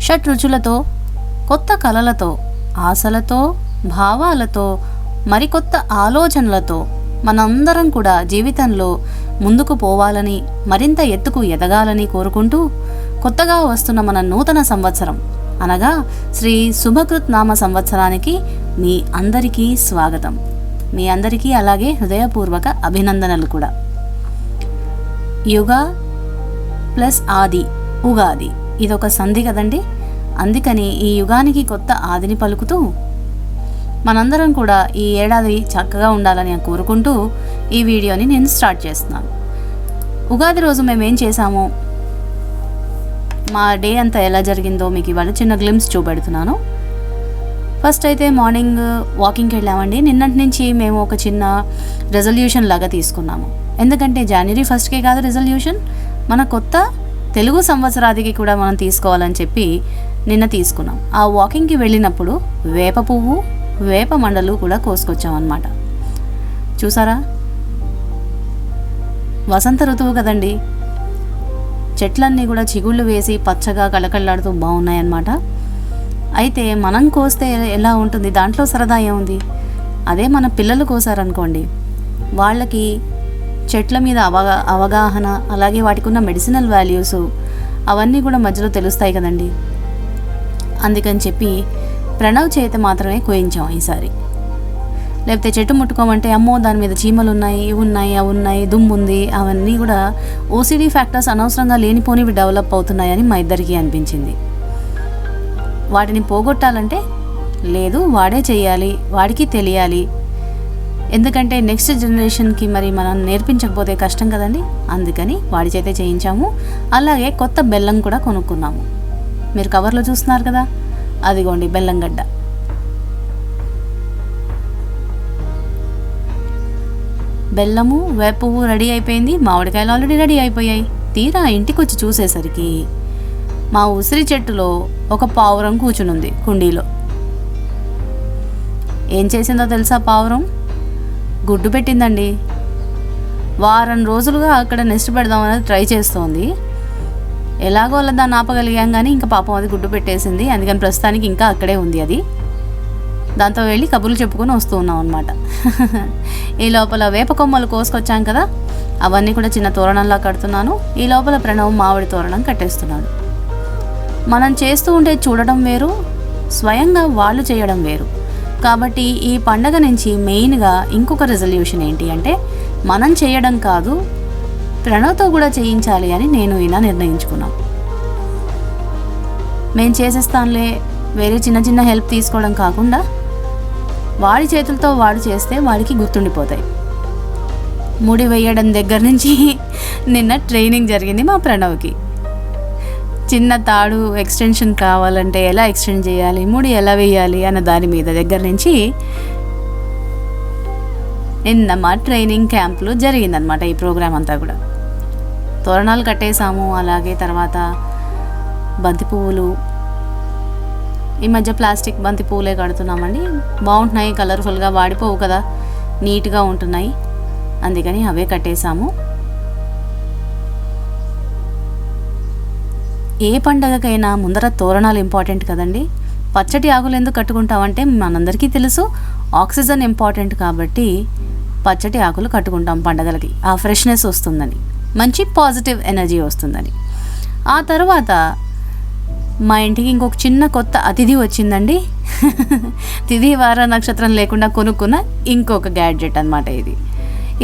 షడ్రుచులతో, కొత్త కలలతో, ఆశలతో, భావాలతో, మరికొత్త ఆలోచనలతో మనందరం కూడా జీవితంలో ముందుకు పోవాలని, మరింత ఎత్తుకు ఎదగాలని కోరుకుంటూ కొత్తగా వస్తున్న మన నూతన సంవత్సరం అనగా శ్రీ శుభకృత్ నామ సంవత్సరానికి మీ అందరికీ స్వాగతం. మీ అందరికీ అలాగే హృదయపూర్వక అభినందనలు కూడా. యుగ ప్లస్ ఆది, ఉగాది, ఇదొక సంధి కదండి. అందుకని ఈ యుగానికి కొత్త ఆదిని పలుకుతూ మనందరం కూడా ఈ ఏడాది చక్కగా ఉండాలని కోరుకుంటూ ఈ వీడియోని నేను స్టార్ట్ చేస్తున్నాను. ఉగాది రోజు మేమేం చేసామో, మా డే అంతా ఎలా జరిగిందో మీకు ఇవాళ చిన్న గ్లిమ్స్ చూపెడుతున్నాను. ఫస్ట్ అయితే మార్నింగ్ వాకింగ్కి వెళ్ళామండి. నిన్నటి నుంచి మేము ఒక చిన్న రెజల్యూషన్ లాగా తీసుకున్నాము. ఎందుకంటే జనవరి 1కే కాదు రెజల్యూషన్, మన కొత్త తెలుగు సంవత్సరాదికి కూడా మనం తీసుకోవాలని చెప్పి నిన్న తీసుకున్నాం. ఆ వాకింగ్కి వెళ్ళినప్పుడు వేప పువ్వు, వేప మండలు కూడా కోసుకొచ్చామన్నమాట. చూసారా, వసంత ఋతువు కదండి. చెట్లన్నీ కూడా చిగుళ్ళు వేసి పచ్చగా కళకళలాడుతూ బాగున్నాయన్నమాట. అయితే మనం కోస్తే ఎలా ఉంటుంది, దాంట్లో సరదా ఏముంది? అదే మన పిల్లలు కోసారనుకోండి, వాళ్ళకి చెట్ల మీద అవగాహన, అలాగే వాటికి ఉన్న మెడిసినల్ వాల్యూస్ అవన్నీ కూడా మధ్యలో తెలుస్తాయి కదండి. అందుకని చెప్పి ప్రణవ్ చేత మాత్రమే కోయించాం ఈసారి. లేకపోతే చెట్టు ముట్టుకోమంటే అమ్మో దాని మీద చీమలు ఉన్నాయి, ఇవి ఉన్నాయి, అవి ఉన్నాయి, దుమ్ము ఉంది, అవన్నీ కూడా ఓసిడీ ఫ్యాక్టర్స్ అనవసరంగా లేనిపోనివి డెవలప్ అవుతున్నాయని మా ఇద్దరికీ అనిపించింది. వాటిని పోగొట్టాలంటే లేదు, వాడే చేయాలి, వాడికి తెలియాలి. ఎందుకంటే నెక్స్ట్ జనరేషన్కి మరి మనం నేర్పించకపోతే కష్టం కదండి. అందుకని వాడి చేతే చేయించాము. అలాగే కొత్త బెల్లం కూడా కొనుక్కున్నాము. మీరు కవర్లో చూస్తున్నారు కదా, అదిగోండి బెల్లం గడ్డ. బెల్లము, వేప పువ్వు రెడీ అయిపోయింది. మామిడికాయలు ఆల్రెడీ రెడీ అయిపోయాయి. తీరా ఇంటికి వచ్చి చూసేసరికి మా ఉసిరి చెట్టులో ఒక పావురం కూర్చునుంది కుండీలో. ఏం చేసిందో తెలుసా? పావురం గుడ్డు పెట్టిందండి. వారం రోజులుగా అక్కడ నెస్ట్ పెడదామని ట్రై చేస్తోంది. ఎలాగో అలా దాన్ని ఆపగలిగాం, కానీ ఇంకా పాపం అది గుడ్డు పెట్టేసింది. అందుకని ప్రస్తుతానికి ఇంకా అక్కడే ఉంది అది. దాంతో వెళ్ళి కబుర్లు చెప్పుకొని వస్తూ ఉన్నాం అనమాట. ఈ లోపల వేప కొమ్మలు కోసుకొచ్చాం కదా, అవన్నీ కూడా చిన్న తోరణంలా కడుతున్నాను. ఈ లోపల ప్రణవ్ మామిడి తోరణం కట్టేస్తున్నాడు. మనం చేస్తూ ఉంటే చూడడం వేరు, స్వయంగా వాళ్ళు చేయడం వేరు. కాబట్టి ఈ పండగ నుంచి మెయిన్గా ఇంకొక రెజల్యూషన్ ఏంటి అంటే, మనం చేయడం కాదు, ప్రణవ్తో కూడా చేయించాలి అని నేను ఈయన నిర్ణయించుకున్నాం. మేము చేసేస్తానులే, వేరే చిన్న చిన్న హెల్ప్ తీసుకోవడం కాకుండా వాడి చేతులతో వాడు చేస్తే వాడికి గుర్తుండిపోతాయి. ముడి వేయడం దగ్గర నుంచి నిన్న ట్రైనింగ్ జరిగింది మా ప్రణవ్కి. చిన్న తాడు ఎక్స్టెన్షన్ కావాలంటే ఎలా ఎక్స్టెండ్ చేయాలి, ముడి ఎలా వేయాలి అన్న దాని మీద దగ్గర నుంచి నిన్న మా ట్రైనింగ్ క్యాంప్లో జరిగిందనమాట ఈ ప్రోగ్రామ్ అంతా కూడా. తోరణాలు కట్టేసాము. అలాగే తర్వాత బంతి పువ్వులు, ఈ మధ్య ప్లాస్టిక్ బంతి పువ్వులే కడుతున్నామండి. బాగుంటున్నాయి, కలర్ఫుల్గా, వాడిపోవు కదా, నీట్గా ఉంటున్నాయి. అందుకని అవే కట్టేసాము. ఏ పండగకైనా ముందర తోరణాలు ఇంపార్టెంట్ కదండి. పచ్చటి ఆకులు ఎందుకు కట్టుకుంటామంటే మనందరికీ తెలుసు ఆక్సిజన్ ఇంపార్టెంట్ కాబట్టి పచ్చటి ఆకులు కట్టుకుంటాం పండగలకి. ఆ ఫ్రెష్నెస్ వస్తుందని, మంచి పాజిటివ్ ఎనర్జీ వస్తుందని. ఆ తర్వాత మా ఇంటికి ఇంకొక చిన్న కొత్త అతిథి వచ్చిందండి. తిథి వార నక్షత్రం లేకుండా కొనుక్కున్న ఇంకొక గ్యాడ్జెట్ అనమాట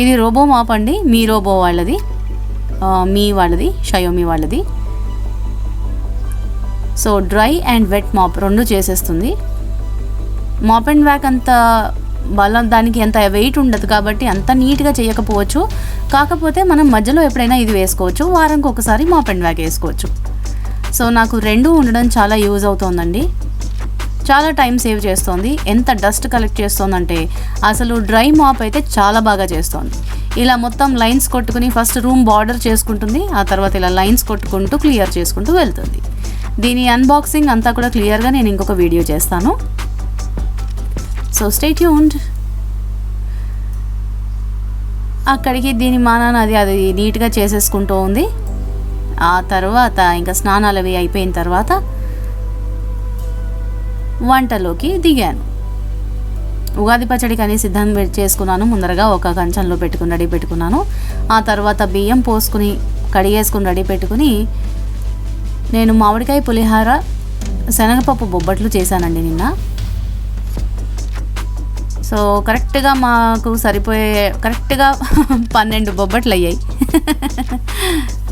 ఇది రోబో మాప్ అండి. మీ రోబో వాళ్ళది, మీ వాళ్ళది, షయోమి వాళ్ళది. So dry and wet mop రెండు చేసేస్తుంది. మాప్ అండ్ వ్యాక్ అంత బలం, దానికి ఎంత వెయిట్ ఉండదు కాబట్టి అంత నీట్గా చేయకపోవచ్చు. కాకపోతే మనం మధ్యలో ఎప్పుడైనా ఇది వేసుకోవచ్చు, వారానికి ఒకసారి మాప్ అండ్ వ్యాక్ వేసుకోవచ్చు. సో నాకు రెండు ఉండడం చాలా యూజ్ అవుతుందండి. చాలా టైం సేవ్ చేస్తుంది. ఎంత డస్ట్ కలెక్ట్ చేస్తుందంటే అసలు డ్రై మాప్ అయితే చాలా బాగా చేస్తుంది. ఇలా మొత్తం లైన్స్ కొట్టుకుని ఫస్ట్ రూమ్ బార్డర్ చేసుకుంటుంది, ఆ తర్వాత ఇలా లైన్స్ కొట్టుకుంటూ క్లియర్ చేసుకుంటూ వెళ్తుంది. దీని అన్బాక్సింగ్ అంతా కూడా క్లియర్గా నేను ఇంకొక వీడియో చేస్తాను. So stay tuned. అక్కడికి దీని మానాన అది నీట్గా చేసేసుకుంటూ ఉంది. ఆ తర్వాత ఇంకా స్నానాలు అవి అయిపోయిన తర్వాత వంటలోకి దిగాను. ఉగాది పచ్చడికి అని సిద్ధం చేసుకున్నాను. ముందరగా ఒక కంచంలో పెట్టుకుని రెడీ పెట్టుకున్నాను. ఆ తర్వాత బియ్యం పోసుకుని కడిగేసుకుని రెడీ పెట్టుకుని నేను మామిడికాయ పులిహార, శనగపప్పు బొబ్బట్లు చేశానండి నిన్న. సో కరెక్ట్గా మాకు సరిపోయే కరెక్ట్గా 12 బొబ్బట్లు అయ్యాయి.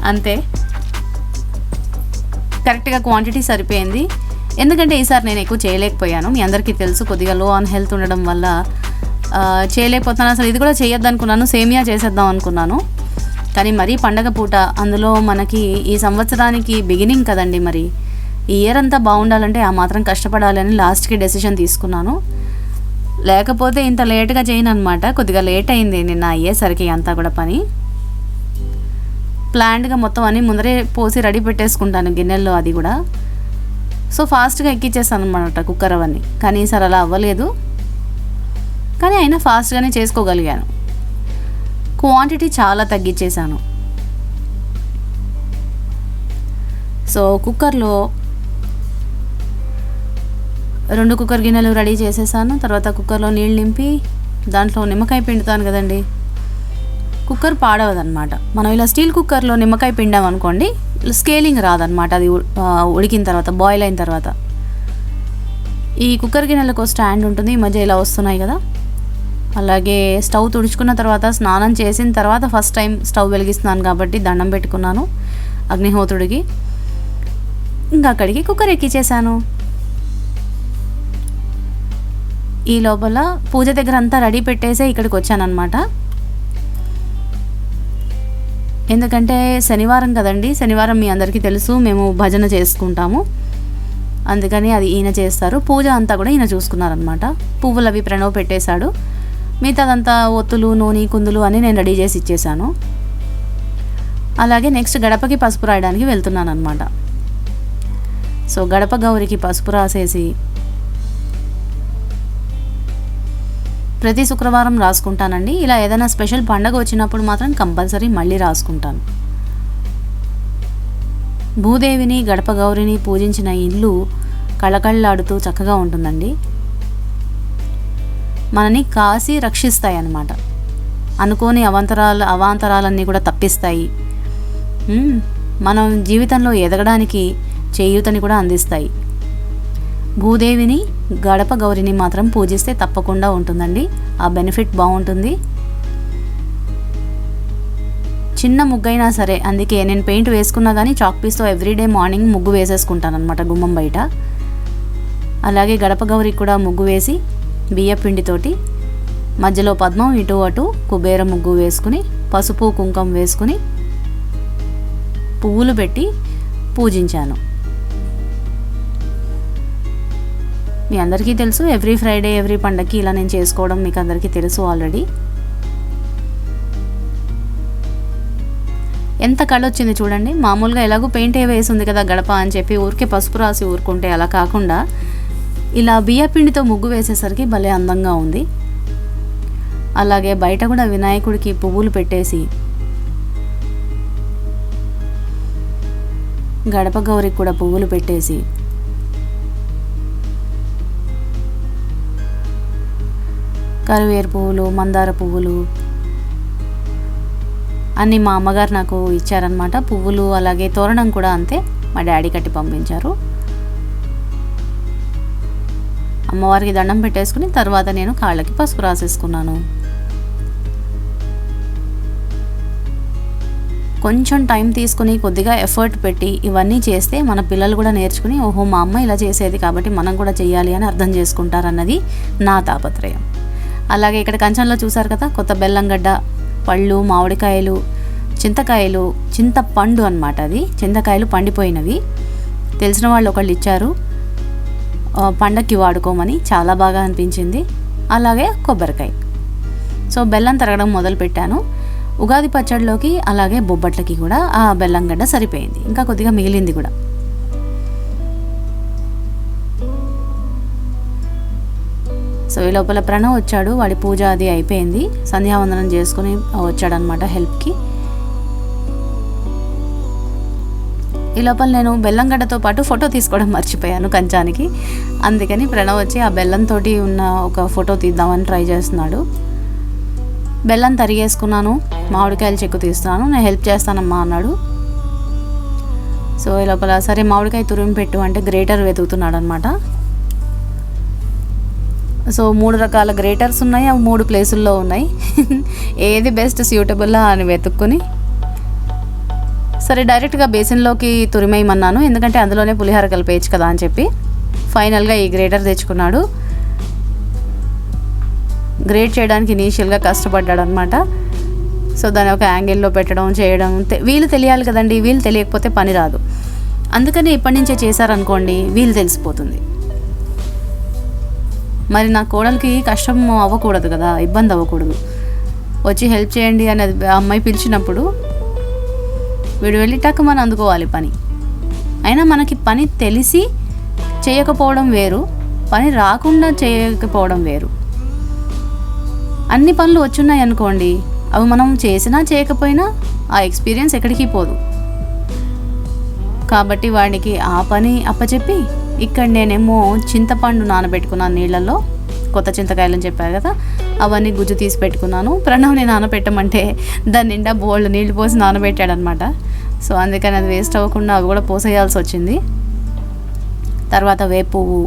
అంతే, కరెక్ట్గా క్వాంటిటీ సరిపోయింది. ఎందుకంటే ఈసారి నేను ఎక్కువ చేయలేకపోయాను. మీ అందరికీ తెలుసు, కొద్దిగా లో ఆన్ హెల్త్ ఉండడం వల్ల చేయలేకపోతున్నాను. అసలు ఇది కూడా చేయొద్దు అనుకున్నాను, సేమియా చేసేద్దాం అనుకున్నాను. కానీ మరీ పండగ పూట, అందులో మనకి ఈ సంవత్సరానికి బిగినింగ్ కదండి, మరి ఈ ఇయర్ అంతా బాగుండాలంటే ఆ మాత్రం కష్టపడాలని లాస్ట్కి డెసిషన్ తీసుకున్నాను. లేకపోతే ఇంత లేట్గా చేయను అనమాట. కొద్దిగా లేట్ అయింది నిన్న అయ్యేసరికి అంతా కూడా పని. ప్లాన్డ్గా మొత్తం అన్నీ ముందరే పోసి రెడీ పెట్టేసుకుంటాను గిన్నెల్లో, అది కూడా. సో ఫాస్ట్గా ఎక్కిచ్చేస్తాను అనమాట కుక్కర్ అవన్నీ. కానీ ఈసారి అలా అవ్వలేదు, కానీ అయినా ఫాస్ట్గానే చేసుకోగలిగాను. క్వాంటిటీ చాలా తగ్గించేశాను. సో కుక్కర్లో 2 కుక్కర్ గిన్నెలు రెడీ చేసేసాను. తర్వాత కుక్కర్లో నీళ్ళు నింపి దాంట్లో నిమ్మకాయ పిండుతాను కదండి. కుక్కర్ పాడవదనమాట. మనం ఇలా స్టీల్ కుక్కర్లో నిమ్మకాయ పిండామనుకోండి, స్కేలింగ్ రాదనమాట. అది ఉడికిన తర్వాత, బాయిల్ అయిన తర్వాత. ఈ కుక్కర్ గిన్నెలకు స్టాండ్ ఉంటుంది, ఈ మధ్య ఇలా వస్తున్నాయి కదా. అలాగే స్టవ్ తుడుచుకున్న తర్వాత, స్నానం చేసిన తర్వాత ఫస్ట్ టైం స్టవ్ వెలిగిస్తున్నాను కాబట్టి దండం పెట్టుకున్నాను అగ్నిహోత్రుడికి. ఇంకా అక్కడికి కుక్కర్ ఎక్కించేసాను. ఈ లోపల పూజ దగ్గర అంతా రెడీ పెట్టేసే ఇక్కడికి వచ్చానమాట. ఎందుకంటే శనివారం కదండి, శనివారం మీ అందరికీ తెలుసు మేము భజన చేసుకుంటాము. అందుకని అది ఈయన చేస్తారు. పూజ అంతా కూడా ఈయన చూసుకున్నారనమాట. పువ్వులు అవి ప్రణవ్ పెట్టేశాడు. మిగతాదంతా ఒత్తులు, నూనె, కుందులు అని నేను రెడీ చేసి ఇచ్చేసాను. అలాగే నెక్స్ట్ గడపకి పసుపు రాయడానికి వెళ్తున్నాను అనమాట. సో గడప గౌరికి పసుపు రాసేసి ప్రతి శుక్రవారం రాసుకుంటానండి. ఇలా ఏదైనా స్పెషల్ పండగ వచ్చినప్పుడు మాత్రం కంపల్సరీ మళ్ళీ రాసుకుంటాను. భూదేవిని, గడప గౌరిని పూజించిన ఇల్లు కళకళలాడుతూ చక్కగా ఉంటుందండి. మనని కాసి రక్షిస్తాయి అన్నమాట. అనుకోని అవాంతరాలన్నీ కూడా తప్పిస్తాయి. మనం జీవితంలో ఎదగడానికి చేయూతని కూడా అందిస్తాయి. భూదేవిని, గడప గౌరిని మాత్రం పూజిస్తే తప్పకుండా ఉంటుందండి. ఆ బెనిఫిట్ బాగుంటుంది. చిన్న ముగ్గైనా సరే, అందుకే నేను పెయింట్ వేసుకున్నా కానీ చాక్ పీస్తో ఎవ్రీడే మార్నింగ్ ముగ్గు వేసేసుకుంటాను అనమాట గుమ్మం బయట. అలాగే గడప గౌరికి కూడా ముగ్గు వేసి బియ్య పిండితోటి మధ్యలో పద్మం, ఇటు అటు కుబేర ముగ్గు వేసుకుని, పసుపు కుంకుమ వేసుకుని, పువ్వులు పెట్టి పూజించాను. మీ అందరికీ తెలుసు, ఎవ్రీ ఫ్రైడే, ఎవ్రీ పండగకి ఇలా నేను చేసుకోవడం మీకు అందరికీ తెలుసు ఆల్రెడీ. ఎంత కళ వచ్చింది చూడండి. మామూలుగా ఎలాగో పెయింట్ వేసింది కదా గడప అని చెప్పి ఊరికే పసుపు రాసి ఊరుకుంటే అలా కాకుండా ఇలా బియ్య పిండితో ముగ్గు వేసేసరికి భలే అందంగా ఉంది. అలాగే బయట కూడా వినాయకుడికి పువ్వులు పెట్టేసి, గడప గౌరికి కూడా పువ్వులు పెట్టేసి, కరివేరు పువ్వులు, మందార పువ్వులు అన్నీ మా అమ్మగారు నాకు ఇచ్చారనమాట. పువ్వులు అలాగే తోరణం కూడా అంతే, మా డాడీ కట్టి పంపించారు. అమ్మవారికి దండం పెట్టేసుకుని తర్వాత నేను కాళ్ళకి పసుపు రాసేసుకున్నాను. కొంచెం టైం తీసుకుని కొద్దిగా ఎఫర్ట్ పెట్టి ఇవన్నీ చేస్తే మన పిల్లలు కూడా నేర్చుకుని, ఓహో మా అమ్మ ఇలా చేసేది కాబట్టి మనం కూడా చేయాలి అని అర్థం చేసుకుంటారన్నది నా తాపత్రయం. అలాగే ఇక్కడ కంచంలో చూసారు కదా, కొత్త బెల్లంగడ్డ, పళ్ళు, మామిడికాయలు, చింతకాయలు, చింతపండు అన్నమాట. అది చింతకాయలు పండిపోయినవి తెలిసిన వాళ్ళు ఒకళ్ళు ఇచ్చారు పండక్కి వాడుకోమని. చాలా బాగా అనిపించింది. అలాగే కొబ్బరికాయ. సో బెల్లం తరగడం మొదలు పెట్టాను. ఉగాది పచ్చడిలోకి అలాగే బొబ్బట్లకి కూడా ఆ బెల్లంగడ్డ సరిపోయింది. ఇంకా కొద్దిగా మిగిలింది కూడా. సో ఈ లోపల ప్రణవ్ వచ్చాడు. వాడి పూజ అది అయిపోయింది. సంధ్యావందనం చేసుకుని వచ్చాడనమాట హెల్ప్కి. ఈ లోపల నేను బెల్లం గడ్డతో పాటు ఫోటో తీసుకోవడం మర్చిపోయాను కంచానికి. అందుకని ప్రణవ్ వచ్చి ఆ బెల్లంతో ఉన్న ఒక ఫోటో తీద్దామని ట్రై చేస్తున్నాడు. బెల్లం తరిగేసుకున్నాను, మామిడికాయలు చెక్కు తీస్తున్నాను, నేను హెల్ప్ చేస్తానమ్మా అన్నాడు. సో ఈ లోపల సరే మామిడికాయ తురిమి పెట్టు అంటే గ్రేటర్ వెతుకుతున్నాడు అనమాట. సో 3 రకాల గ్రేటర్స్ ఉన్నాయి, అవి 3 ప్లేసుల్లో ఉన్నాయి. ఏది బెస్ట్ సూటబుల్లా అని వెతుక్కుని సరే డైరెక్ట్గా బేసిన్లోకి తురిమేయమన్నాను, ఎందుకంటే అందులోనే పులిహోర కలిపేయచ్చు కదా అని చెప్పి. ఫైనల్గా ఈ గ్రేటర్ తెచ్చుకున్నాడు. గ్రేట్ చేయడానికి ఇనీషియల్గా కష్టపడ్డాడు అనమాట. సో దాన్ని ఒక యాంగిల్లో పెట్టడం చేయడం వీలు తెలియాలి కదండి, వీలు తెలియకపోతే పని రాదు. అందుకని ఇప్పటి నుంచే చేశారనుకోండి వీలు తెలిసిపోతుంది. మరి నా కోడలికి కష్టం అవ్వకూడదు కదా, ఇబ్బంది అవ్వకూడదు. వచ్చి హెల్ప్ చేయండి అని అమ్మాయి పిలిచినప్పుడు వీడు వెళ్ళి టక్కుమని అందుకోవాలి పని. అయినా మనకి పని తెలిసి చేయకపోవడం వేరు, పని రాకుండా చేయకపోవడం వేరు. అన్ని పనులు వచ్చున్నాయి అనుకోండి, అవి మనం చేసినా చేయకపోయినా ఆ ఎక్స్పీరియన్స్ ఎక్కడికి పోదు. కాబట్టి వాడికి ఆ పని అప్పచెప్పి ఇక్కడ నేనేమో చింతపండు నానబెట్టుకున్నాను నీళ్ళల్లో, కొత్త చింతకాయలని చెప్పారు కదా, అవన్నీ గుజ్జు తీసి పెట్టుకున్నాను. ప్రణవ్ని నానబెట్టమంటే దాని నిండా బోల్డ్ నీళ్ళు పోసి నానబెట్టాడనమాట. సో అందుకని అది వేస్ట్ అవ్వకుండా అవి కూడా పోసేయాల్సి వచ్చింది. తర్వాత వేపువ్వు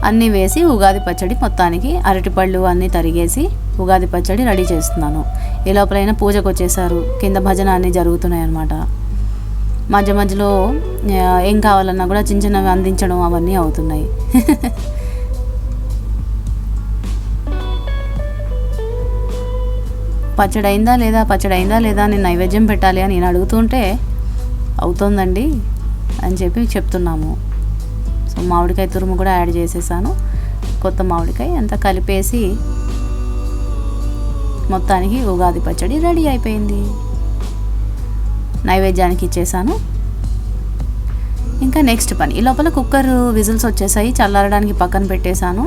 అన్నీ వేసి ఉగాది పచ్చడి మొత్తానికి అరటిపళ్ళు అన్నీ తరిగేసి ఉగాది పచ్చడి రెడీ చేస్తున్నాను. ఈ లోపలైనా పూజకు వచ్చేసారు, కింద భజన అన్నీ జరుగుతున్నాయి అన్నమాట. మధ్య మధ్యలో ఏం కావాలన్నా కూడా చిన్న చిన్నవి అందించడం అవన్నీ అవుతున్నాయి. పచ్చడి అయిందా లేదా నేను నైవేద్యం పెట్టాలి అని నేను అడుగుతుంటే అవుతోందండి అని చెప్పి చెప్తున్నాము. సో మామిడికాయ తురుము కూడా యాడ్ చేసేసాను, కొత్త మామిడికాయ అంతా కలిపేసి మొత్తానికి ఉగాది పచ్చడి రెడీ అయిపోయింది. నైవేద్యానికి ఇచ్చేసాను. ఇంకా నెక్స్ట్ పని, ఈ లోపల కుక్కర్ విజిల్స్ వచ్చేసాయి, చల్లారడానికి పక్కన పెట్టేశాను.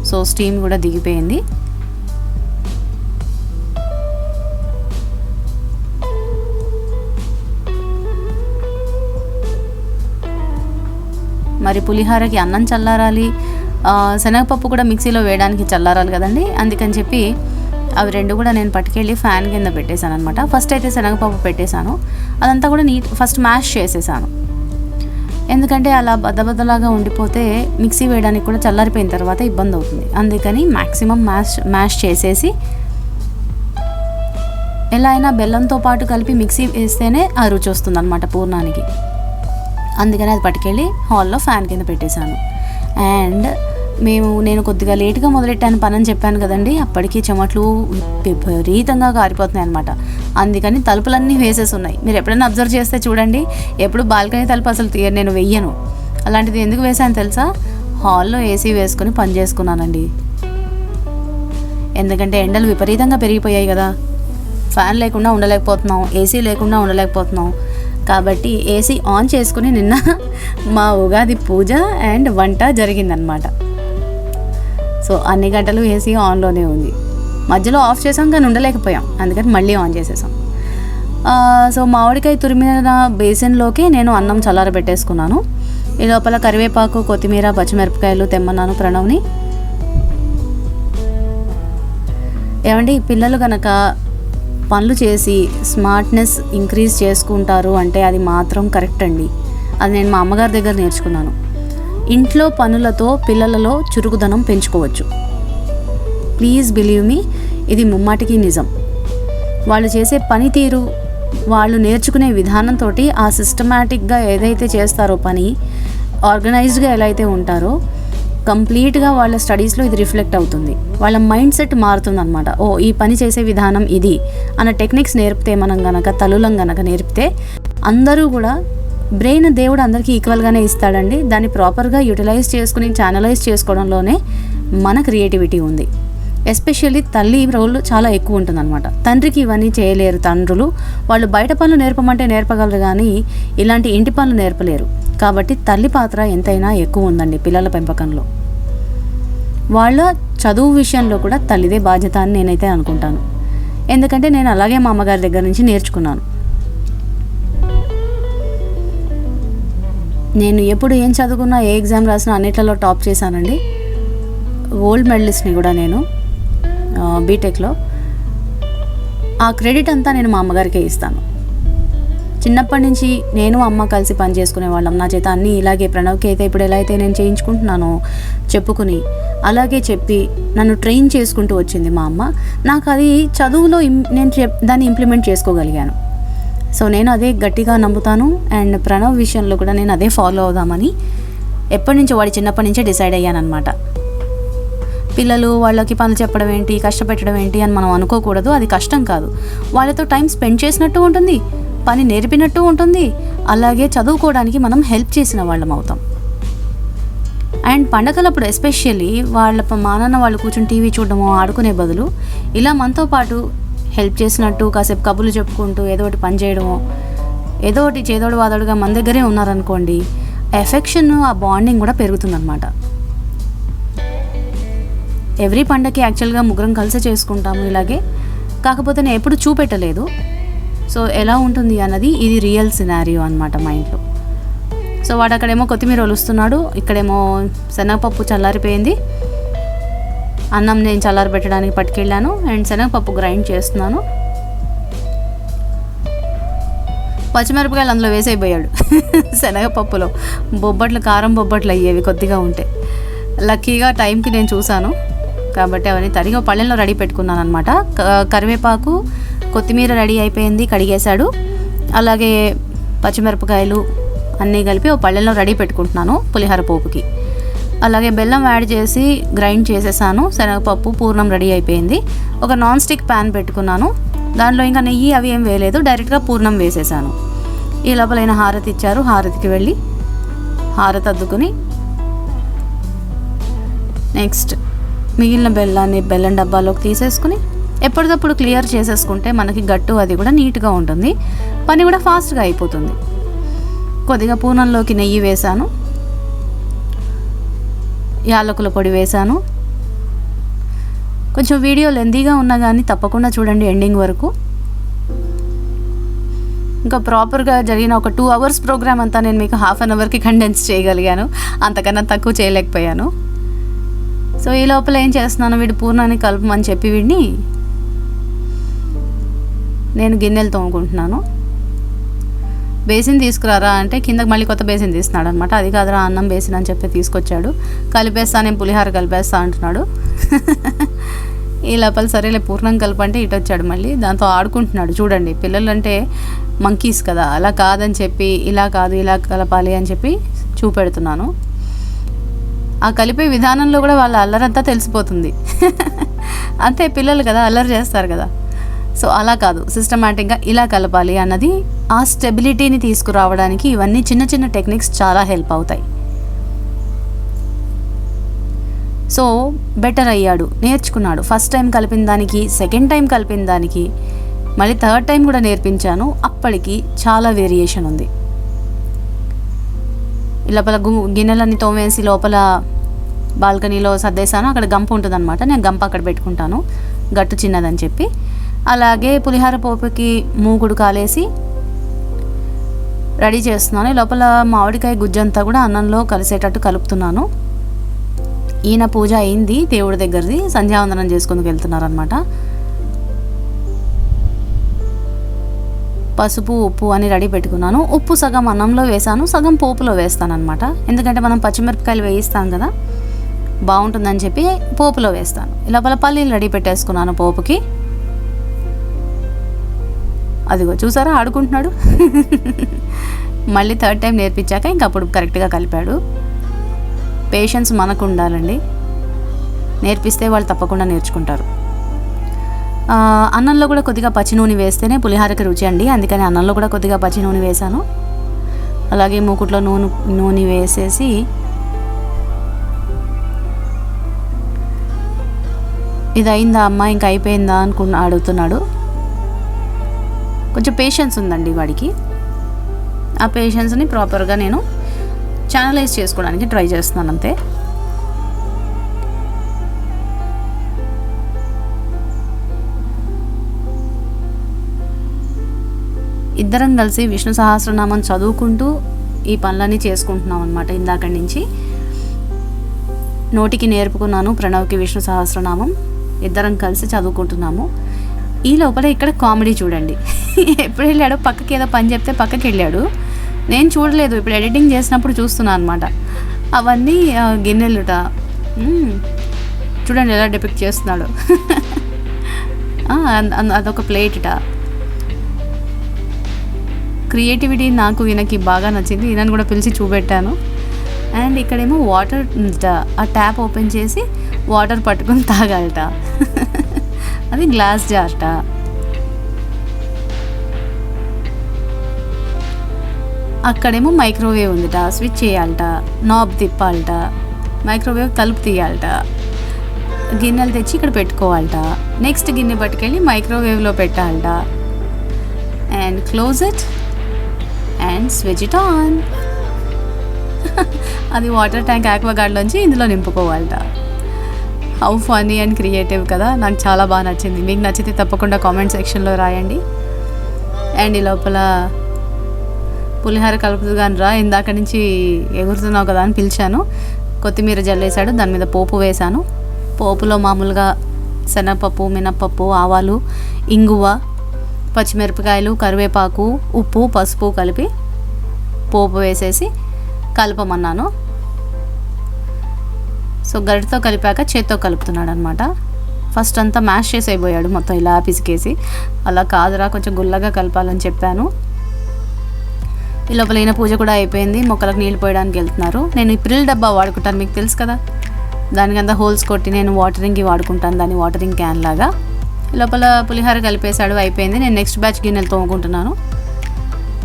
సో స్టీమ్ కూడా దిగిపోయింది. మరి పులిహోరకి అన్నం చల్లారాలి, శనగపప్పు కూడా మిక్సీలో వేయడానికి చల్లారాలి కదండి. అందుకని చెప్పి అవి రెండు కూడా నేను పట్టుకెళ్ళి ఫ్యాన్ కింద పెట్టేశాను అనమాట. ఫస్ట్ అయితే శనగపప్పు పెట్టేశాను, అదంతా కూడా ఫస్ట్ మ్యాష్ చేసేసాను. ఎందుకంటే అలా బద్దబద్దలాగా ఉండిపోతే మిక్సీ వేయడానికి కూడా చల్లారిపోయిన తర్వాత ఇబ్బంది అవుతుంది. అందుకని మ్యాక్సిమం మ్యాష్ చేసేసి ఎలా అయినా బెల్లంతో పాటు కలిపి మిక్సీ వేస్తేనే ఆ రుచి వస్తుంది అనమాట పూర్ణానికి. అందుకని అది పట్టుకెళ్ళి హాల్లో ఫ్యాన్ కింద పెట్టేశాను. అండ్ నేను కొద్దిగా లేట్గా మొదలెట్టాను పని అని చెప్పాను కదండి, అప్పటికి చెమట్లు విపరీతంగా కారిపోతున్నాయి అనమాట. అందుకని తలుపులన్నీ వేసేసి ఉన్నాయి. మీరు ఎప్పుడైనా అబ్జర్వ్ చేస్తే చూడండి, ఎప్పుడు బాల్కనీ తలుపు అసలు నేను వెయ్యను. అలాంటిది ఎందుకు వేసాను తెలుసా? హాల్లో ఏసీ వేసుకుని పని చేసుకున్నానండి. ఎందుకంటే ఎండలు విపరీతంగా పెరిగిపోయాయి కదా, ఫ్యాన్ లేకుండా ఉండలేకపోతున్నాం, ఏసీ లేకుండా ఉండలేకపోతున్నాం. కాబట్టి ఏసీ ఆన్ చేసుకుని నిన్న మా ఉగాది పూజ అండ్ వంట జరిగిందనమాట. సో అన్ని గంటలు ఏసీ ఆన్లోనే ఉంది. మధ్యలో ఆఫ్ చేసాం కానీ ఉండలేకపోయాం, అందుకని మళ్ళీ ఆన్ చేసేసాం. సో మామిడికాయ తురిమిన బేసిన్లోకి నేను అన్నం చల్లారబెట్టేసుకున్నాను. ఈ లోపల కరివేపాకు, కొత్తిమీర, పచ్చిమిరపకాయలు తెమ్మన్నాను ప్రణవ్ని. ఏమండి, పిల్లలు కనుక పనులు చేసి స్మార్ట్నెస్ ఇంక్రీజ్ చేసుకుంటారు అంటే అది మాత్రం కరెక్ట్ అండి. అది నేను మా అమ్మగారి దగ్గర నేర్చుకున్నాను. ఇంట్లో పనులతో పిల్లలలో చురుకుదనం పెంచుకోవచ్చు. ప్లీజ్ బిలీవ్ మీ, ఇది ముమ్మాటికి నిజం. వాళ్ళు చేసే పనితీరు, వాళ్ళు నేర్చుకునే విధానంతో ఆ సిస్టమేటిక్గా ఏదైతే చేస్తారో పని, ఆర్గనైజ్డ్గా ఎలా అయితే ఉంటారో కంప్లీట్గా వాళ్ళ స్టడీస్లో ఇది రిఫ్లెక్ట్ అవుతుంది. వాళ్ళ మైండ్ సెట్ మారుతుంది అనమాట. ఓ ఈ పని చేసే విధానం ఇది అన్న టెక్నిక్స్ నేర్పితే, మనం గనక తల్లులం గనక నేర్పితే, అందరూ కూడా బ్రెయిన్ దేవుడు అందరికీ ఈక్వల్గానే ఇస్తాడండి. దాన్ని ప్రాపర్గా యూటిలైజ్ చేసుకుని ఛానలైజ్ చేసుకోవడంలోనే మన క్రియేటివిటీ ఉంది. ఎస్పెషల్లీ తల్లి రోల్ చాలా ఎక్కువ ఉంటుంది అనమాట. తండ్రికి ఇవన్నీ చేయలేరు తండ్రులు, వాళ్ళు బయట పనులు నేర్పమంటే నేర్పగలరు కానీ ఇలాంటి ఇంటి పనులు నేర్పలేరు. కాబట్టి తల్లి పాత్ర ఎంతైనా ఎక్కువ ఉందండి పిల్లల పెంపకంలో. వాళ్ళ చదువు విషయంలో కూడా తల్లిదే బాధ్యత అని నేనైతే అనుకుంటాను. ఎందుకంటే నేను అలాగే మా అమ్మగారి దగ్గర నుంచి నేర్చుకున్నాను. నేను ఎప్పుడు ఏం చదువుకున్నా, ఏ ఎగ్జామ్ రాసినా అన్నిట్లలో టాప్ చేశానండి. గోల్డ్ మెడలిస్ట్ని కూడా నేను బీటెక్లో. ఆ క్రెడిట్ అంతా నేను మా అమ్మగారికే ఇస్తాను. చిన్నప్పటి నుంచి నేను అమ్మ కలిసి పని చేసుకునే వాళ్ళం. నా చేత అన్నీ ఇలాగే ప్రణవ్కి అయితే ఇప్పుడు ఎలా అయితే నేను చేయించుకుంటున్నానో చెప్పుకుని అలాగే చెప్పి నన్ను ట్రైన్ చేసుకుంటూ వచ్చింది మా అమ్మ. నాకు అది చదువులో నేను దాన్ని ఇంప్లిమెంట్ చేసుకోగలిగాను. సో నేను అదే గట్టిగా నమ్ముతాను. అండ్ ప్రణవ్ విషయంలో కూడా నేను అదే ఫాలో అవుదామని ఎప్పటి నుంచో, వాడి చిన్నప్పటి నుంచే డిసైడ్ అయ్యానమాట. పిల్లలు వాళ్ళకి పనులు చెప్పడం ఏంటి, కష్టపెట్టడం ఏంటి అని మనం అనుకోకూడదు. అది కష్టం కాదు. వాళ్ళతో టైం స్పెండ్ చేసినట్టు ఉంటుంది, పని నేర్పినట్టు ఉంటుంది, అలాగే చదువుకోవడానికి మనం హెల్ప్ చేసిన వాళ్ళం అవుతాం. అండ్ పండగలప్పుడు ఎస్పెషల్లీ మా నాన్న వాళ్ళు కూర్చొని టీవీ చూడడమో ఆడుకునే బదులు ఇలా మనతో పాటు హెల్ప్ చేసినట్టు కాసేపు కబుర్లు చెప్పుకుంటూ ఏదో ఒకటి పని చేయడమో, ఏదో ఒకటి చేదోడు వాదోడుగా మన దగ్గరే ఉన్నారనుకోండి, ఎఫెక్షన్, ఆ బాండింగ్ కూడా పెరుగుతుందన్నమాట. ఎవ్రీ పండగకి యాక్చువల్గా ముగ్గురం కలిసి చేసుకుంటాము ఇలాగే. కాకపోతే నేను ఎప్పుడు చూపెట్టలేదు. సో ఎలా ఉంటుంది అన్నది ఇది రియల్ సినారియో అనమాట మా ఇంట్లో. సో వాడు అక్కడేమో కొత్తిమీర ఒలుస్తున్నాడు, ఇక్కడేమో శనగపప్పు చల్లారిపోయింది. అన్నం నేను చల్లారి పెట్టడానికి పట్టుకెళ్ళాను. అండ్ శనగపప్పు గ్రైండ్ చేస్తున్నాను. పచ్చిమిరపకాయలు అందులో వేసైపోయాడు శనగపప్పులో. బొబ్బట్లు, కారం బొబ్బట్లు అయ్యేవి కొద్దిగా ఉంటే. లక్కీగా టైంకి నేను చూశాను కాబట్టి అవన్నీ తరిగా పళ్ళెంలో రెడీ పెట్టుకున్నాను అనమాట. కరివేపాకు, కొత్తిమీర రెడీ అయిపోయింది, కడిగేశాడు. అలాగే పచ్చిమిరపకాయలు అన్నీ కలిపి ఒక పళ్ళెంలో రెడీ పెట్టుకుంటున్నాను పులిహోర పోపుకి. అలాగే బెల్లం యాడ్ చేసి గ్రైండ్ చేసేసాను. శనగపప్పు పూర్ణం రెడీ అయిపోయింది. ఒక నాన్ స్టిక్ ప్యాన్ పెట్టుకున్నాను. దాంట్లో ఇంకా నెయ్యి అవి ఏం వేయలేదు, డైరెక్ట్గా పూర్ణం వేసేసాను. ఈ లోపలైన హారతి ఇచ్చారు. హారతికి వెళ్ళి హారతి అద్దుకుని నెక్స్ట్ మిగిలిన బెల్లాన్ని బెల్లం డబ్బాలోకి తీసేసుకుని ఎప్పటికప్పుడు క్లియర్ చేసేసుకుంటే మనకి గట్టు అది కూడా నీట్గా ఉంటుంది, పని కూడా ఫాస్ట్గా అయిపోతుంది. కొద్దిగా పూర్ణంలోకి నెయ్యి వేసాను, యాలకుల పొడి వేసాను. కొంచెం వీడియో లెందీగా ఉన్నా కానీ తప్పకుండా చూడండి ఎండింగ్ వరకు. ఇంకా ప్రాపర్గా జరిగిన ఒక 2 hours ప్రోగ్రామ్ అంతా నేను మీకు హాఫ్ అన్ అవర్కి కండెన్స్ చేయగలిగాను, అంతకన్నా తక్కువ చేయలేకపోయాను. సో ఈ లోపల ఏం చేస్తున్నాను, వీడి పూర్ణాన్ని కలపమని చెప్పి వీడిని నేను గిన్నెలు తోముకుంటున్నాను. బేసిన్ తీసుకురారా అంటే కిందకి మళ్ళీ కొత్త బేసిన్ తీస్తున్నాడు అనమాట. అది కాదురా అన్నం బేసిన్ అని చెప్పి తీసుకొచ్చాడు. కలిపేస్తా, నేను పులిహార కలిపేస్తా అంటున్నాడు. ఈ లోపల సరేలే పూర్ణం కలపంటే ఇటు వచ్చాడు మళ్ళీ. దాంతో ఆడుకుంటున్నాడు. చూడండి, పిల్లలు అంటే మంకీస్ కదా, అలా కాదని చెప్పి ఇలా కాదు ఇలా కలపాలి అని చెప్పి చూపెడుతున్నాను. ఆ కలిపే విధానంలో కూడా వాళ్ళ అల్లరంతా తెలిసిపోతుంది. అంతే, పిల్లలు కదా, అల్లరి చేస్తారు కదా. సో అలా కాదు, సిస్టమాటిక్గా ఇలా కలపాలి అన్నది, ఆ స్టెబిలిటీని తీసుకురావడానికి ఇవన్నీ చిన్న చిన్న టెక్నిక్స్ చాలా హెల్ప్ అవుతాయి. సో బెటర్ అయ్యాడు, నేర్చుకున్నాడు. ఫస్ట్ టైం కలిపిన దానికి, సెకండ్ టైం కలిపిన దానికి, మళ్ళీ థర్డ్ టైం కూడా నేర్పించాను. అప్పటికి చాలా వేరియేషన్ ఉంది. లోపల గిన్నెలన్నీ తోమేసి లోపల బాల్కనీలో సర్దేశాను. అక్కడ గంప ఉంటుందన్నమాట, నేను గంప అక్కడ పెట్టుకుంటాను, గట్టు చిన్నదని చెప్పి. అలాగే పులిహార పోపుకి మూగుడు కాలేసి రెడీ చేస్తున్నాను. లోపల మామిడికాయ గుజ్జంతా కూడా అన్నంలో కలిసేటట్టు కలుపుతున్నాను. ఈయన పూజ అయింది దేవుడి దగ్గరది, సంధ్యావందనం చేసుకుందుకు వెళ్తున్నారనమాట. పసుపు, ఉప్పు అని రెడీ పెట్టుకున్నాను. ఉప్పు సగం అన్నంలో వేసాను, సగం పోపులో వేస్తాను అనమాట. ఎందుకంటే మనం పచ్చిమిరపకాయలు వేయిస్తాం కదా, బాగుంటుందని చెప్పి పోపులో వేస్తాను. లోపల పల్లీలు రెడీ పెట్టేసుకున్నాను పోపుకి. అదిగో చూసారా, ఆడుకుంటున్నాడు. మళ్ళీ థర్డ్ టైం నేర్పించాక ఇంక అప్పుడు కరెక్ట్గా కలిపాడు. పేషెన్స్ మనకు ఉండాలండి, నేర్పిస్తే వాళ్ళు తప్పకుండా నేర్చుకుంటారు. అన్నంలో కూడా కొద్దిగా పచ్చి నూనె వేస్తేనే పులిహారకి రుచి అండి, అందుకని అన్నంలో కూడా కొద్దిగా పచ్చి నూనె వేసాను. అలాగే మూకుట్లో నూనె వేసేసి ఇది అయిందా అమ్మ, ఇంకా అయిపోయిందా అడుగుతున్నాడు. కొంచెం పేషెన్స్ ఉందండి వాడికి. ఆ పేషెన్స్ని ప్రాపర్గా నేను ఛానలైజ్ చేసుకోవడానికి ట్రై చేస్తున్నాను అంతే. ఇద్దరం కలిసి విష్ణు సహస్రనామం చదువుకుంటూ ఈ పనులన్నీ చేసుకుంటున్నాం అనమాట. ఇందాక నుంచి నోటికి నేర్పుకున్నాను ప్రణవ్కి విష్ణు సహస్రనామం, ఇద్దరం కలిసి చదువుకుంటున్నాము. ఈ లోపల ఇక్కడ కామెడీ చూడండి. ఎప్పుడు వెళ్ళాడో పక్కకి ఏదో పని చెప్తే పక్కకి వెళ్ళాడు, నేను చూడలేదు. ఇప్పుడు ఎడిటింగ్ చేసినప్పుడు చూస్తున్నాను అనమాట. అవన్నీ గిన్నెలుట చూడండి ఎలా డిపిక్ట్ చేస్తున్నాడు. అదొక ప్లేట్ట. క్రియేటివిటీ నాకు ఈయనకి బాగా నచ్చింది, ఈయనని కూడా పిలిచి చూపెట్టాను. అండ్ ఇక్కడేమో వాటర్, ఆ ట్యాప్ ఓపెన్ చేసి వాటర్ పట్టుకొని తాగాలట. అది గ్లాస్ జార్ట. అక్కడేమో మైక్రోవేవ్ ఉందిట, స్విచ్ చేయాలట, నాబ్ తిప్పాలట, మైక్రోవేవ్ తలుపు తీయాలట, గిన్నెలు తెచ్చి ఇక్కడ పెట్టుకోవాలట, నెక్స్ట్ గిన్నె పట్టుకెళ్ళి మైక్రోవేవ్లో పెట్టాలట, and close it and switch it on. అది వాటర్ ట్యాంక్ ఆక్వాగార్డ్లోంచి ఇందులో నింపుకోవాలట. హౌ ఫనీ అండ్ క్రియేటివ్ కదా, నాకు చాలా బాగా నచ్చింది. మీకు నచ్చితే తప్పకుండా కామెంట్ సెక్షన్లో రాయండి. అండ్ ఈ లోపల పులిహోర కలుపుతూ కానీ రా, ఇందాక నుంచి ఎగురుతున్నావు కదా అని పిలిచాను. కొత్తిమీర జల్లేసాడు, దాని మీద పోపు వేశాను. పోపులో మామూలుగా శనగపప్పు, మినప్పప్పు, ఆవాలు, ఇంగువ, పచ్చిమిరపకాయలు, కరివేపాకు, ఉప్పు, పసుపు కలిపి పోపు వేసేసి కలపమన్నాను. సో గరిటతో కలిపాక చేత్తో కలుపుతున్నాడు అనమాట. ఫస్ట్ అంతా మ్యాష్ చేసి అయిపోయాడు మొత్తం ఇలా పిసికేసి. అలా కాదురా, కొంచెం గుల్లగా కలపాలని చెప్పాను. ఈ లోపల ఈయన పూజ కూడా అయిపోయింది, మొక్కలకు నీళ్ళు పోయడానికి వెళ్తున్నారు. నేను ఈ ప్రిల్ డబ్బా వాడుకుంటాను, మీకు తెలుసు కదా, దానికంతా హోల్స్ కొట్టి నేను వాటరింగ్కి వాడుకుంటాను, దాన్ని వాటరింగ్ క్యాన్ లాగా. ఈ లోపల పులిహోర కలిపేశాడు, అయిపోయింది. నేను నెక్స్ట్ బ్యాచ్ గిన్నెలు తోముకుంటున్నాను.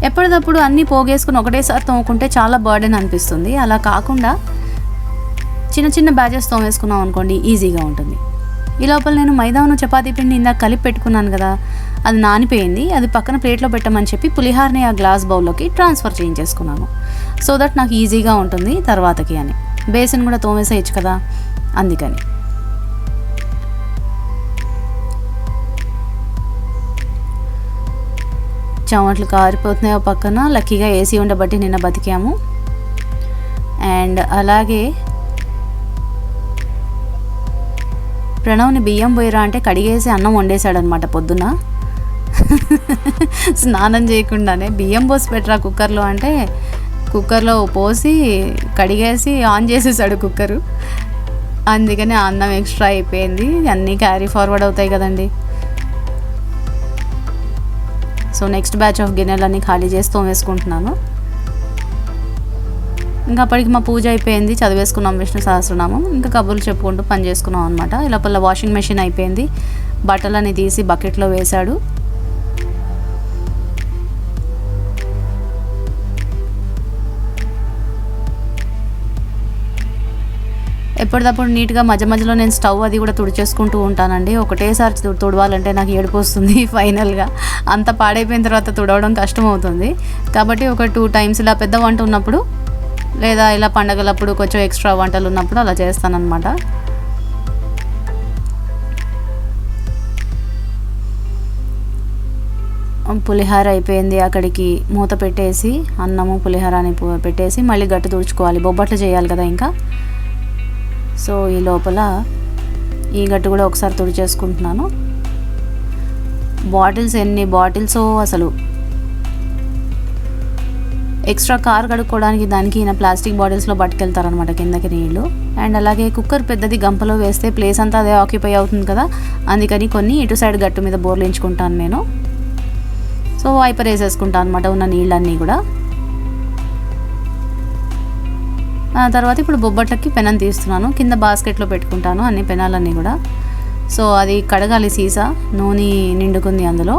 ఎప్పటికప్పుడు అన్నీ పోగేసుకుని ఒకటేసారి తోముకుంటే చాలా బర్డెన్ అనిపిస్తుంది. అలా కాకుండా చిన్న చిన్న బ్యాచెస్ తోమేసుకున్నాం అనుకోండి, ఈజీగా ఉంటుంది. ఈ లోపల నేను మైదాను చపాతీ పిండి ఇందాక కలిపి పెట్టుకున్నాను కదా, అది నానిపోయింది. అది పక్కన ప్లేట్లో పెట్టమని చెప్పి పులిహారని ఆ గ్లాస్ బౌల్లోకి ట్రాన్స్ఫర్ చేయించేసుకున్నాను. సో దట్ నాకు ఈజీగా ఉంటుంది తర్వాతకి అని. బేసిన్ కూడా తోమేసేయచ్చు కదా, అందుకని. చెమట్లు కారిపోతున్నాయో పక్కన. లక్కీగా ఏసీ ఉండబట్టి నిన్న బతికాము. అండ్ అలాగే ప్రణవ్ని బియ్యం పోయిరా అంటే కడిగేసి అన్నం వండేశాడనమాట పొద్దున. స్నానం చేయకుండానే బియ్యం పోసి పెట్టరా కుక్కర్లో అంటే కుక్కర్లో పోసి కడిగేసి ఆన్ చేసేసాడు కుక్కరు. అందుకని అన్నం ఎక్స్ట్రా అయిపోయింది. అన్నీ క్యారీ ఫార్వర్డ్ అవుతాయి కదండి. సో నెక్స్ట్ బ్యాచ్ ఆఫ్ గిన్నెలన్నీ ఖాళీ చేసి తోమేసుకుంటున్నాను. ఇంకా అప్పటికి మా పూజ అయిపోయింది, చదివేసుకున్నాం విష్ణు సహస్రనామం. ఇంకా కబుర్లు చెప్పుకుంటూ పని చేసుకున్నాం అనమాట. ఈ లోపల వాషింగ్ మెషిన్ అయిపోయింది, బట్టలని తీసి బకెట్లో వేశాడు. ఎప్పటికప్పుడు నీట్గా మధ్య మధ్యలో నేను స్టవ్ అది కూడా తుడిచేసుకుంటూ ఉంటానండి. ఒకటేసారి తుడవాలంటే నాకు ఏడుపు వస్తుంది. ఫైనల్గా అంత పాడైపోయిన తర్వాత తుడవడం కష్టం అవుతుంది. కాబట్టి ఒక 2 times ఇలా పెద్ద వంట ఉన్నప్పుడు లేదా ఇలా పండగలప్పుడు కొంచెం ఎక్స్ట్రా వంటలు ఉన్నప్పుడు అలా చేస్తానన్నమాట. పులిహోర అయిపోయింది, అక్కడికి మూత పెట్టేసి అన్నము పులిహోరని పెట్టేసి మళ్ళీ గట్టు తుడుచుకోవాలి, బొబ్బట్లు చేయాలి కదా ఇంకా. సో ఈ లోపల ఈ గట్టు కూడా ఒకసారి తుడిచేసుకుంటున్నాను. బాటిల్స్ ఎన్ని బాటిల్సో అసలు. ఎక్స్ట్రా కార్ కడుక్కోవడానికి దానికి ఈయన ప్లాస్టిక్ బాటిల్స్లో పట్టుకెళ్తారనమాట కిందకి నీళ్ళు. అండ్ అలాగే కుక్కర్ పెద్దది గంపలో వేస్తే ప్లేస్ అంతా అదే ఆక్యుపై అవుతుంది కదా, అందుకని కొన్ని ఇటు సైడ్ గట్టు మీద బోర్లించుకుంటాను నేను. సో వైపర్ వేసేసుకుంటాను అనమాట ఉన్న నీళ్ళన్నీ కూడా. ఆ తర్వాత ఇప్పుడు బొబ్బట్లకి పెనం తీస్తున్నాను, కింద బాస్కెట్లో పెట్టుకుంటాను అన్ని పెనాలన్నీ కూడా. సో అది కడగాలి, సీసా నూనె నిండుకుంది అందులో.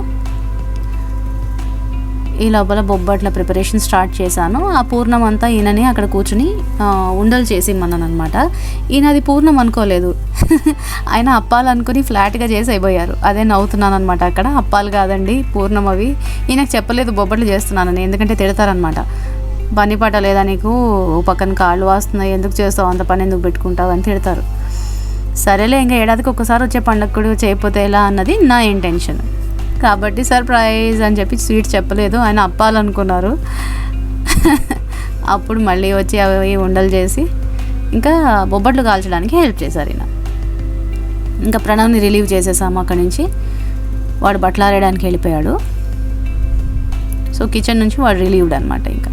ఈ లోపల బొబ్బట్ల ప్రిపరేషన్ స్టార్ట్ చేశాను. ఆ పూర్ణం అంతా ఈయనని అక్కడ కూర్చుని ఉండలు చేసి ఇమ్మన్నాను అనమాట. ఈయన అది పూర్ణం అనుకోలేదు, ఆయన అప్పాలు అనుకుని ఫ్లాట్గా చేసి అయిపోయారు. అదే నవ్వుతున్నాను అనమాట. అక్కడ అప్పాలు కాదండి పూర్ణం అవి. ఈయనకు చెప్పలేదు బొబ్బట్లు చేస్తున్నానని, ఎందుకంటే తిడతారనమాట. పని పాట లేదా నీకు, పక్కన కాళ్ళు వాస్తున్నాయి, ఎందుకు చేస్తావు, అంత పని ఎందుకు పెట్టుకుంటావు అని తిడతారు. సరేలే ఇంకా ఏడాదికి ఒక్కసారి వచ్చే పండగ కూడా చేయకపోతే ఎలా అన్నది నా ఇంటెన్షన్. కాబట్టి సర్ప్రైజ్ అని చెప్పి స్వీట్ చెప్పలేదు, ఆయన అప్పాలనుకున్నారు. అప్పుడు మళ్ళీ వచ్చి అవి ఉండలు చేసి ఇంకా బొబ్బట్లు కాల్చడానికి హెల్ప్ చేశారు ఈయన. ఇంకా ప్రణవ్ని రిలీవ్ చేసేసాము అక్కడి నుంచి. వాడు బట్టలు ఆరేయడానికి వెళ్ళిపోయాడు. సో కిచెన్ నుంచి వాడు రిలీవ్డ్ అనమాట. ఇంకా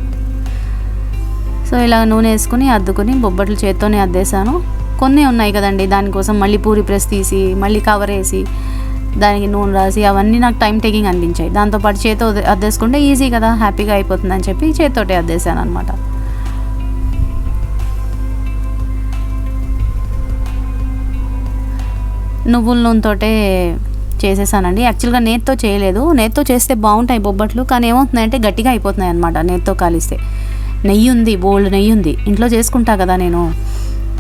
సో ఇలా నూనె వేసుకుని అద్దుకుని బొబ్బట్లు చేత్తోనే అద్దేశాను. కొన్ని ఉన్నాయి కదండి, దానికోసం మళ్ళీ పూరి ప్రెస్ తీసి మళ్ళీ కవర్ వేసి దానికి నూనె రాసి అవన్నీ నాకు టైం టేకింగ్ అనిపించాయి. దాంతోపాటు చేతితో అద్దేసుకుంటే ఈజీ కదా, హ్యాపీగా అయిపోతుంది అని చెప్పి చేతితోటే అద్దేశాను అనమాట. నువ్వుల నూనెతోటే చేసేసానండి. యాక్చువల్గా నేతితో చేయలేదు, నేతితో చేస్తే బాగుంటాయి బొబ్బట్లు, కానీ ఏమవుతుందంటే గట్టిగా అయిపోతున్నాయి అనమాట నేతితో కాలిస్తే. నెయ్యి ఉంది, బోల్డ్ నెయ్యి ఉంది, ఇంట్లో చేసుకుంటా కదా నేను,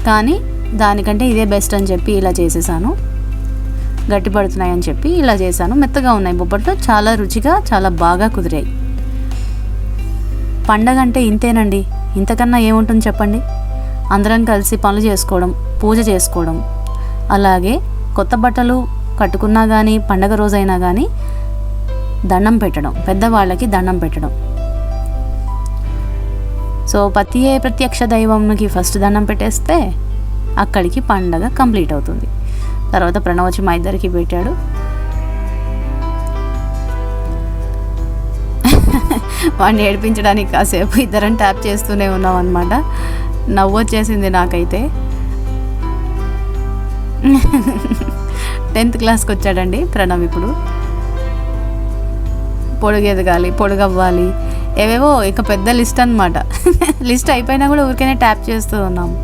కానీ దానికంటే ఇదే బెస్ట్ అని చెప్పి ఇలా చేసేసాను. గట్టి పడుతున్నాయి అని చెప్పి ఇలా చేశాను. మెత్తగా ఉన్నాయి బొబ్బట్లు, చాలా రుచిగా చాలా బాగా కుదిరాయి. పండగ అంటే ఇంతేనండి, ఇంతకన్నా ఏముంటుంది చెప్పండి. అందరం కలిసి పనులు చేసుకోవడం, పూజ చేసుకోవడం, అలాగే కొత్త బట్టలు కట్టుకున్నా కానీ పండగ రోజైనా కానీ దండం పెట్టడం, పెద్దవాళ్ళకి దండం పెట్టడం. సో పతియే ప్రత్యక్ష దైవంకి ఫస్ట్ దండం పెట్టేస్తే అక్కడికి పండగ కంప్లీట్ అవుతుంది. తర్వాత ప్రణవ్ వచ్చి మా ఇద్దరికి పెట్టాడు. వాడిని ఏడిపించడానికి కాసేపు ఇద్దరం ట్యాప్ చేస్తూనే ఉన్నాం అనమాట. నవ్వు వచ్చేసింది నాకైతే. 10th క్లాస్కి వచ్చాడండి ప్రణవ్. ఇప్పుడు పొడుగు ఎదగాలి, పొడుగవ్వాలి, ఏవేవో ఇక పెద్ద లిస్ట్ అనమాట. లిస్ట్ అయిపోయినా కూడా ఊరికైనా ట్యాప్ చేస్తూ ఉన్నాము.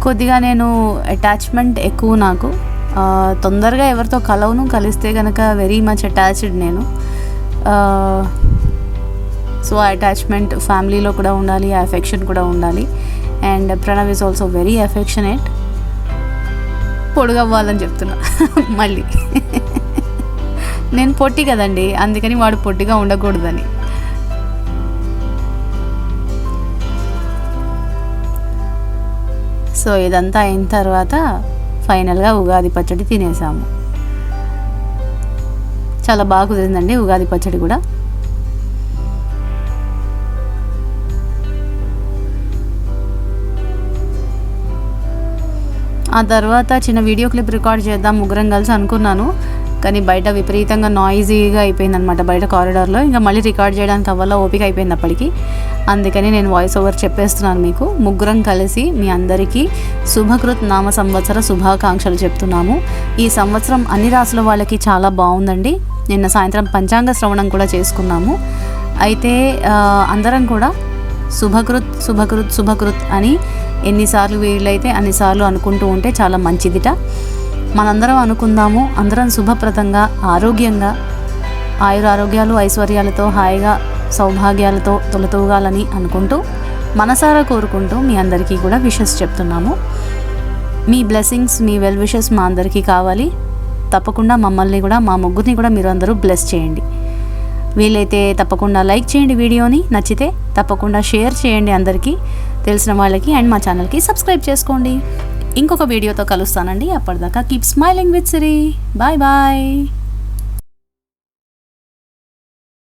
కొద్దిగా నేను అటాచ్మెంట్ ఎక్కువ నాకు, తొందరగా ఎవరితో కలవను, కలిస్తే కనుక వెరీ మచ్ అటాచ్డ్ నేను. సో ఆ అటాచ్మెంట్ ఫ్యామిలీలో కూడా ఉండాలి, ఆ అఫెక్షన్ కూడా ఉండాలి. And Pranav is also very affectionate. పొడుగవ్వాలని చెప్తున్నా మళ్ళీ. నేను పొట్టి కదండి, అందుకని వాడు పొట్టిగా ఉండకూడదని. సో ఇదంతా అయిన తర్వాత ఫైనల్గా ఉగాది పచ్చడి తినేసాము. చాలా బాగా కుదిరిందండి ఉగాది పచ్చడి కూడా. ఆ తర్వాత చిన్న వీడియో క్లిప్ రికార్డ్ చేద్దాం ముగ్గురం కలిసి అనుకున్నాను, కానీ బయట విపరీతంగా నాయిజీగా అయిపోయిందనమాట బయట కారిడార్లో. ఇంకా మళ్ళీ రికార్డ్ చేయడానికి అవ్వాల, ఓపిక అయిపోయింది అప్పటికి. అందుకని నేను వాయిస్ ఓవర్ చెప్పేస్తున్నాను మీకు. ముగ్గురం కలిసి మీ అందరికీ శుభకృత్ నామ సంవత్సర శుభాకాంక్షలు చెప్తున్నాము. ఈ సంవత్సరం అన్ని రాసుల వాళ్ళకి చాలా బాగుందండి. నిన్న సాయంత్రం పంచాంగ శ్రవణం కూడా చేసుకున్నాము. అయితే అందరం కూడా శుభకృత్ శుభకృత్ శుభకృత్ అని ఎన్నిసార్లు వీలైతే అన్నిసార్లు అనుకుంటూ ఉంటే చాలా మంచిదిట. మనందరం అనుకుందాము, అందరం శుభప్రదంగా ఆరోగ్యంగా ఆయురారోగ్యాలు ఐశ్వర్యాలతో హాయిగా సౌభాగ్యాలతో తొలతూగాలని అనుకుంటూ మనసారా కోరుకుంటూ మీ అందరికీ కూడా విషెస్ చెప్తున్నాము. మీ బ్లెస్సింగ్స్, మీ వెల్ విషెస్ మా అందరికీ కావాలి. తప్పకుండా మమ్మల్ని కూడా, మా ముగ్గురిని కూడా మీరు అందరూ బ్లెస్ చేయండి. వీలైతే తప్పకుండా లైక్ చేయండి వీడియోని, నచ్చితే తప్పకుండా షేర్ చేయండి అందరికీ, తెలిసిన వాళ్ళకి. అండ్ మా ఛానల్కి సబ్స్క్రైబ్ చేసుకోండి. ఇంకొక వీడియోతో కలుస్తానండి. అప్పటిదాకా keep smiling with Siri. Bye bye.